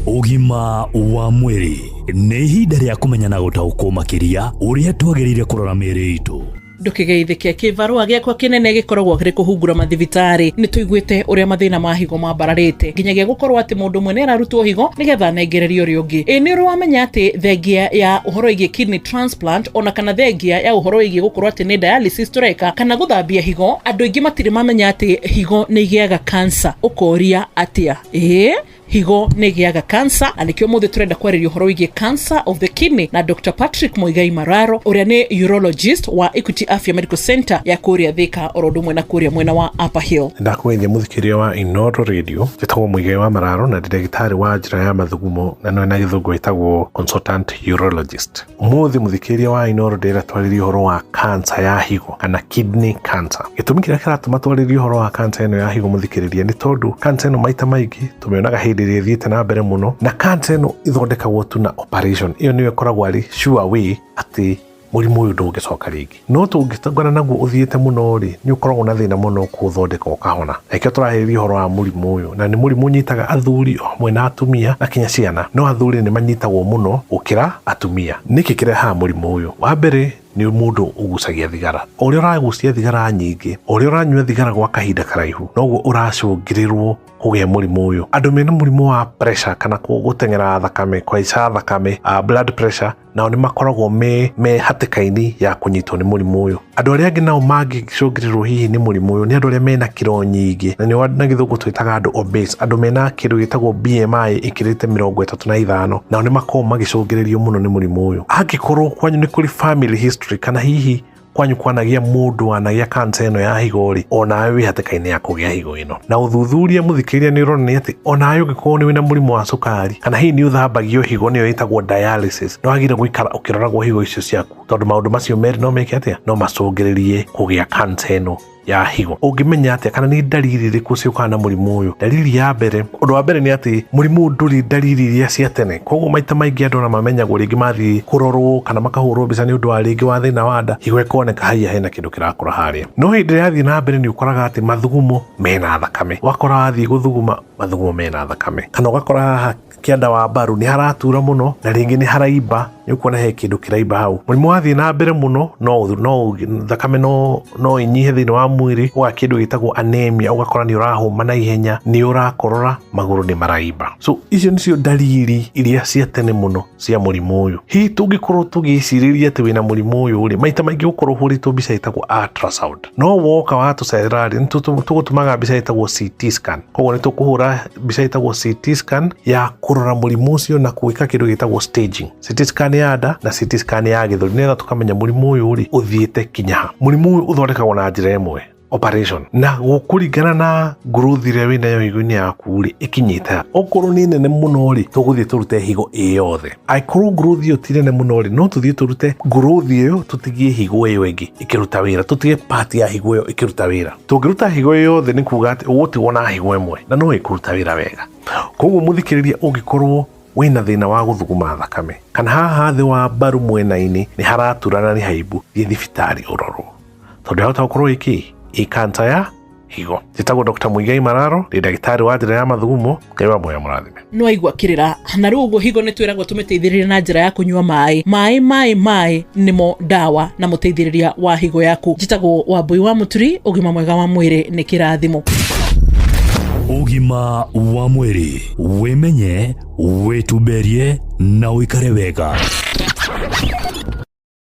Ugima wa mwiri nĩ ihinda rĩa kũmenya na gũtaũkwo makĩria ũrĩa twagĩrĩire kũrora mĩĩrĩ itũ. Ndukigeithike kivarua giakwa kinene gikoragwo kiri kuhungura mathibitari ni tuiguite uria mathina ma higo mambararite nginyagia gukorwo ati mundu mwene ararutwo higo nigetha nengererio uri ungi ni uri wamenya ati thengia ya uhoro igie kidney transplant ona kana thengia ya uhoro igie gukorwo ati ni dialysis tureka kana guthambia higo andu ingi matiri mamenya ati higo ni igiaga cancer ukoria atia higo negiaga cancer anikio muthe turenda kwaririo horo igie cancer of the kidney na Dr. Patrick Muigai Mararo uria ni urologist wa Equity Afya Medical Center ya Kuria Thika orodumwe na Kuria mwena wa Upper Hill. Ndakwendea muthikiria wa Inooro Radio jetagwo Muigai wa Mararo na ndagitari wa njira ya mathugumo na no na githungu etagwo consultant urologist. Muthe muthikiria wa Inooro ndira twaririo horo wa cancer ya higo kana kidney cancer. Gitumi kiria kiratuma twaririo horo wa cancer eno ya higo muthikiriria ni tondu cancer eno maita maingi tumionaga hindire thiete na mbere muno na cancer eno ithondekagwo tu na operation. Iyo niwe koragwo ari sure way ati murimu uyu ndungicoka ringi no tungitangana naguo uthiete muno ri ni ukoragwo na thina muno kuthondeka ukahona eke turahiririo horo wa murimu uyu na ni murimu nyitaga athuri hamwe na atumia na kinya ciana no athuri ni manyitagwo muno ukira atumia niki kireha murimu uyu wa mbere ni mundu ugucagia thigara uria uragucia thigara nyingi uria uranyua thigara gwa kahinda karaihu noguo uracungirirwo kugia murimu uyu andu mena murimu wa pressure kana gutengera thakame kwaica thakame blood pressure nao ni makoragwo me hatikaini ya kunyitwo ni murimu uyu andu aria angi nao mangicungirirwo hihi ni murimu uyu ni andu aria mena kiro nyingi na ni na githungu twitaga andu obese andu mena kiro gitagwo BMI ikirite 35 nao ni makoragwo magicungiririo muno ni murimu uyu angikorwo kwanyu ni kuri family history kana hihi kwanyu kwanagia mundu anagia cancer eno ya higo ri onawe wi hatikaini ya kugia higo ino na uthuthuria muthikiria ni urona ati onawe ugikorwo ni wina murimu wa sukari kana hihi ni uthambagio higo niyo itagwo dialysis no agire guikara ukiroragwo higo icio ciaku tondu maundu macio meri no meke atia no macungiririe kugia cancer eno ya higo ungimenya atia kana ni dalili riku ciuka na murimu uyu dalili ya mbere undu wa mbere ni ati murimu nduri dalili iria cia tene koguo maita maingi andu na mamenyagwo ringi mathi kurorwo kana makahurwo mbica ni undu wa ringi wa thina wa nda higo ikoneka haia hena kindu kirakura haria no hindi yathi na mbere ni ukoraga ati mathugumo mena thakame wakora wathi guthuguma mathugumo mena thakame kana ugakora haha kianda wa baru ni haratura muno na ringi ni haraimba ni ukuona he kindu kiraimba hau murimu wathi na mbere muno no thakame no inyihe thini wa mwiri wa kindu gitagwo anemia ugakora ni urahuma na ihenya ni urakorora maguru ni maraimba so icio nicio dalili iria cia tene muno cia murimu uyu hi tungikorwo tugiciriria ati wina murimu uyu ri maita maingi ukorwo huritwo mbica itagwo ultrasound no woka wa tucerari ni tugutumaga mbica itagwo CT scan koguo ni tukuhura mbica itagwo CT scan ya kurora murimu ucio na kuika kindu gitagwo staging CT scan ya nda na CT scan ya githuri nitha tukamenya murimu uyu ri uthiete kinya murimu uyu uthondekagwo na njira imwe operation na gukuringana na growth ire wina yo higo-ini yaku ri ikinyita okorwo ni nene muno ri tuguthie turute higo iyothe aikorwo growth iyo ti nene muno ri no tuthie turute growth iyo tutigie higo iyo ingi ikiruta wira tutige part ya higo iyo ikiruta wira tungiruta higo iyothe ni kuga ati ugutigwo na higo imwe na no ikuruta wira wega koguo muthikiriria ungikorwo wina thina wa guthuguma thakame kana haha thi wa baru mwena-ini ni haraturana ni haimbu thie thibitari urorwo tondu hota ukorwo iki cancer ya higo jitagwo Dr. Muigai Mararo ni ndagitari wa njira ya mathugumo Ngai wa moya murathime no aigua kirira na riu uguo higo ni twiragwo tumeteithiririe na njira ya kunyua mai nimo dawa na muteithiriria wa higo yaku jitagwo Wambui wa Muturi ugima mwega wa mwiri ni kirathimo ugima wa mwiri wimenye witumberie na uikare wega.